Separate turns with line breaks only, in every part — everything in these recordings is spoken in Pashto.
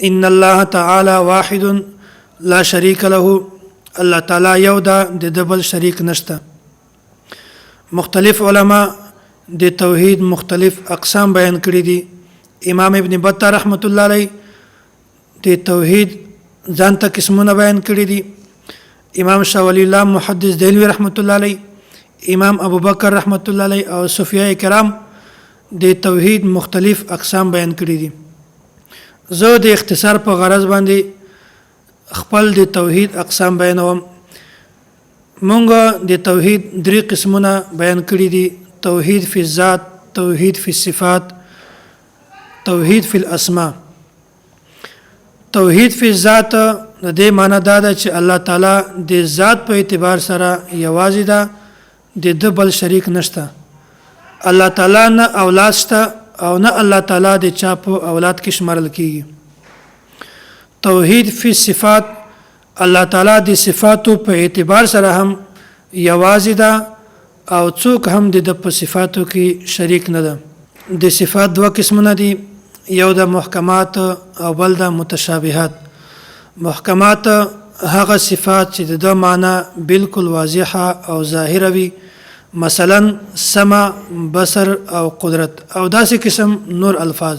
ان الله تعالی واحد لا شریک له. الله تعالی یو ده د دبل شریک نشته. مختلف علما د توحید مختلف اقسام بیان کړي دي. امام ابن بطه رحمت الله علیه د توحید ځانته قسمونه بیان کړي دي. امام شاه ولی الله محدث دهلوی رحمت الله علیه، امام ابو بکر رحمت الله علیه او صوفیای کرام د توحید مختلف اقسام بیان کړي دي. زه د اختصار په غرض باندې خپل د توحید اقسام بیانوم. مونږ د توحید درې قسمونه بیان کړي دي: توحید فی الذات، توحید فی الصفات، توحید فی الاسماء. توحید فی الذات د دې معنی دا ده چې الله تعالی د ذات په اعتبار سره یوازې ده، د بل شریک نشته. الله تعالی نه اولاد شته او نه الله تعالی د چا په اولاد کې شمارل کیږي. توحید فی صفات، الله تعالی د صفاتو په اعتبار سره هم یوازې ده او څوک هم د په صفاتو کې شریک نه ده. د صفات دوه قسمونه دي، یو د محکمات او بل د متشابهات. محکمات هغه صفات چې د معنی بالکل واضحه او ظاهره وي، مثلا سمع، بصر او قدرت، او داسې قسم نور الفاظ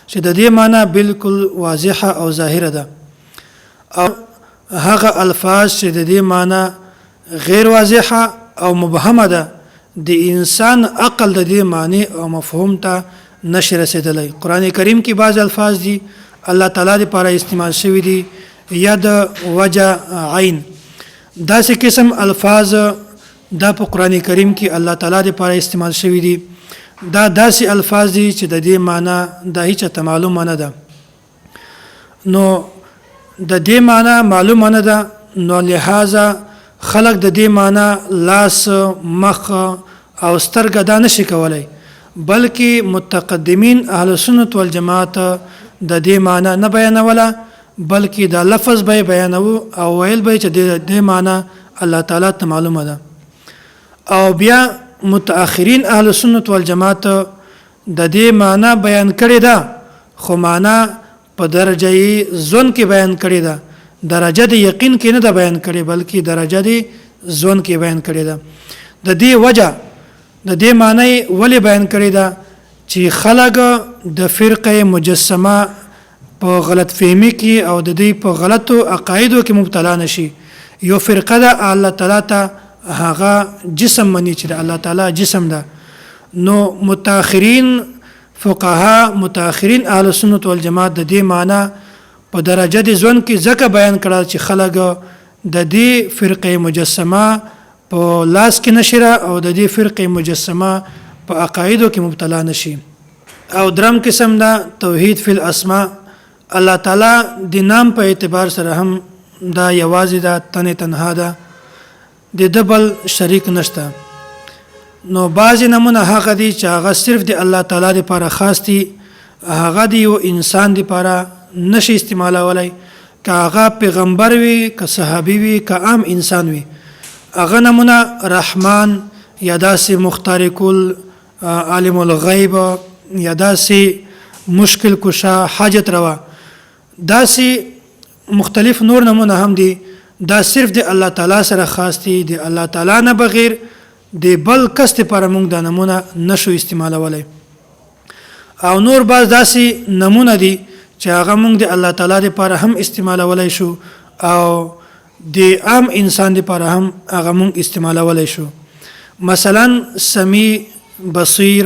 چې د دې معنی بالکل واضحه او ظاهره ده. او هغه الفاظ چې د دې معنی غیر واضحه او مبهمه ده، د انسان عقل د دې معنی او مفهوم ته نشي رسیدلی. قرآن کریم کې بعض الفاظ دي الله تعالی لپاره استعمال شوي دي، ید، وجه، عین، داسې قسم الفاظ دا په قرآن کریم کې الله تعالی لپاره استعمال شوي دي. دا داسې الفاظ دي چې د دې معنی دا هیڅ ته معلومه نه ده. نو د دې معنی معلومه نه ده، نو لہذا خلق د دې معنی لاس، مخ او سترګه دا نشي کولای، بلکې متقدمین اهل سنت والجماعت د دې معنی نه بیانوله، بلکې دا لفظ به بیانو او ویل به چې د دې معنی الله تعالی ته معلومه ده. او بیا متأخرین اهل سنت والجماعت د دې معنی بیان کړی ده، خو معنی په درجه ځون کې بیان کړی ده، درجه د یقین کې نه ده بیان کړی، بلکې درجه د ځون کې بیان کړی ده. د دې وجه د دې معنی ولې بیان کړی ده چې خلق د فرقه مجسمه په غلط فهمی کې او د دې په غلطو عقایدو کې مبتلا نشي. یو فرقه ده الله تعالی ته هغه جسم منی چې الله تعالی جسم ده. نو متأخرین فقها، متأخرین اهل سنت والجماعت د دې معنی په درجه د ځون کې ځکه بیان کړل چې خلق د دې فرقه مجسمه په لاس کې نشره او د دې فرقه مجسمه په عقایدو کې مبتلا نشي. او درم قسم ده توحید فی الاسماء. الله تعالی د نام په اعتبار سره هم دا یوازې ده، تنها ده، د دبل شریک نشته. نو بعضی نمونه هغه دي چې هغه صرف د الله تعالی لپاره خاص دي، هغه د یو انسان لپاره نشي استعمالولای، که هغه پیغمبر وي، که صحابي وي، که عام انسان وي. هغه نمونه رحمان، یا داسې مختار کل، عالم الغیب، یا داسې مشکل کشا، حاجت روا، داسې مختلف نور نمونه هم دي. دا صرف د الله تعالی سره خاص دي، د الله تعالی نه بغیر د بل کس لپاره موږ دا نمونه نشو استعمالولای. او نور بعض داسې نمونه دي چې هغه موږ د الله تعالی لپاره هم استعمالولای شو او د عام انسان لپاره هم هغه موږ استعمالولای شو. مثلا سمیع، بصیر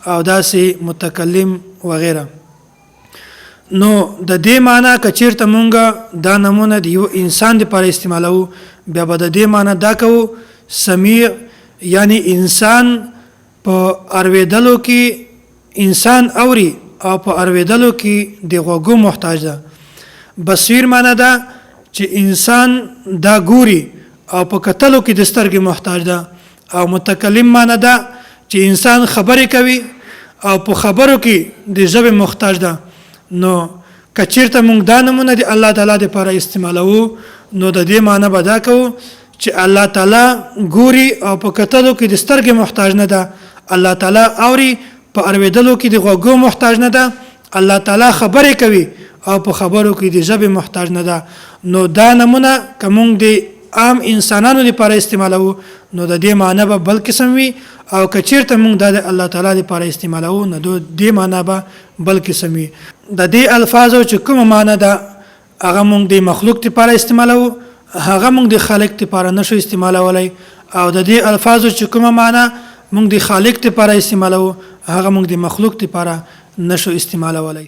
او داسې متکلم وغیره. نو د دې معنی کچیرته مونږه دا نمونه د یو انسان لپاره استعمالو، بیا به د دې معنی دا کوو سمیع یعنی انسان په اوریدلو کې انسان اوري او په اوریدلو کې د غوږو محتاج ده. بصیر معنی ده چې انسان دا ګوري او په کتلو کې د سترګې محتاج ده. او متکلم معنی ده چې انسان خبرې کوي او په خبرو کې د ژبې محتاج ده. نو کچیرته مونږ دا نمونه د الله تعالی لپاره استعمالو، نو د دې معنی به دا کوو چې الله تعالی ګوري او په کتلو کې د سترګې محتاج نه ده، الله تعالی اوري په اوریدلو کې د غوږو محتاج نه ده، الله تعالی خبرې کوي او په خبرو کې د ژبې محتاج نه ده. نو دا نمونه کوم د عام انسانانو لپاره استعمالو نو د دې معنی به بل قسم وي او کچیرته موږ د الله تعالی لپاره استعمالو نو د دې معنی به بل قسم وي. د دې الفاظو چې کوم معنی ده هغه موږ د مخلوق لپاره استعمالو هغه موږ د خالق لپاره نشو استعمالولای او د دې الفاظو چې کوم معنی موږ د خالق لپاره استعمالو هغه موږ د مخلوق لپاره نشو استعمالولای.